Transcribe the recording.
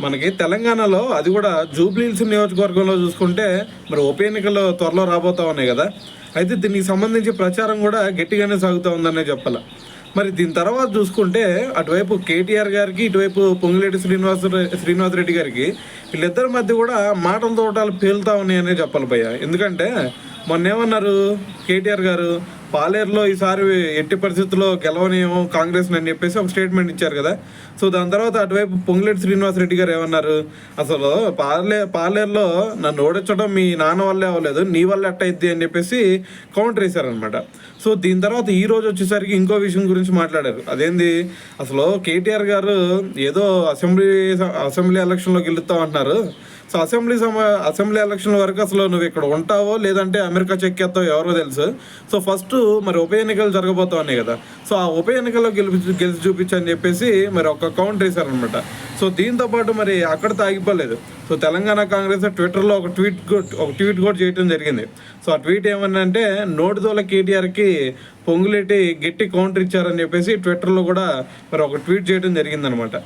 మనకి తెలంగాణలో అది కూడా జూబ్లీహిల్స్ నియోజకవర్గంలో చూసుకుంటే మరి ఉప ఎన్నికలు త్వరలో రాబోతా ఉన్నాయి కదా. అయితే దీనికి సంబంధించి ప్రచారం కూడా గట్టిగానే సాగుతూ ఉందనే చెప్పాలి. మరి దీని తర్వాత చూసుకుంటే అటువైపు కేటీఆర్ గారికి, ఇటువైపు పొంగులేటి శ్రీనివాసరెడ్డి గారికి వీళ్ళిద్దరి మధ్య కూడా మాటల తోటాలు పేలుతా ఉన్నాయనే చెప్పాలి భయ్య. ఎందుకంటే మొన్నేమన్నారు కేటీఆర్ గారు, పాలేరులో ఈసారి ఎట్టి పరిస్థితుల్లో గెలవనీయం కాంగ్రెస్ అని చెప్పేసి ఒక స్టేట్మెంట్ ఇచ్చారు కదా. సో దాని తర్వాత అటువైపు పొంగులేటి శ్రీనివాసరెడ్డి గారు ఏమన్నారు, అసలు పాలేరులో నన్ను ఓడించడం మీ నాన్న వల్లే అవ్వలేదు, నీ వల్ల ఎట్టయిద్ది అని చెప్పేసి కౌంటర్ వేశారనమాట. సో దీని తర్వాత ఈ రోజు వచ్చేసరికి ఇంకో విషయం గురించి మాట్లాడారు. అదేంది, అసలు కేటీఆర్ గారు ఏదో అసెంబ్లీ ఎలక్షన్లో గెలుస్తాం అంటున్నారు. సో అసెంబ్లీ ఎలక్షన్ వరకు అసలు నువ్వు ఇక్కడ ఉంటావో లేదంటే అమెరికా చెక్కేస్తావో ఎవరో తెలుసు. సో ఫస్ట్ మరి ఉప ఎన్నికలు జరగబోతా ఉన్నాయి కదా. సో ఆ ఉప ఎన్నికల్లో గెలిచి చూపించని చెప్పేసి మరి ఒక కౌంటర్ వేశారనమాట. సో దీంతో పాటు మరి అక్కడితో ఆగిపోలేదు. సో తెలంగాణ కాంగ్రెస్ ట్విట్టర్లో ఒక ట్వీట్ కూడా చేయడం జరిగింది. సో ఆ ట్వీట్ ఏమన్నంటే, నోటిదోల కేటీఆర్కి పొంగులేటి గట్టి కౌంటర్ ఇచ్చారని చెప్పేసి ట్విట్టర్లో కూడా మరి ఒక ట్వీట్ చేయడం జరిగిందనమాట.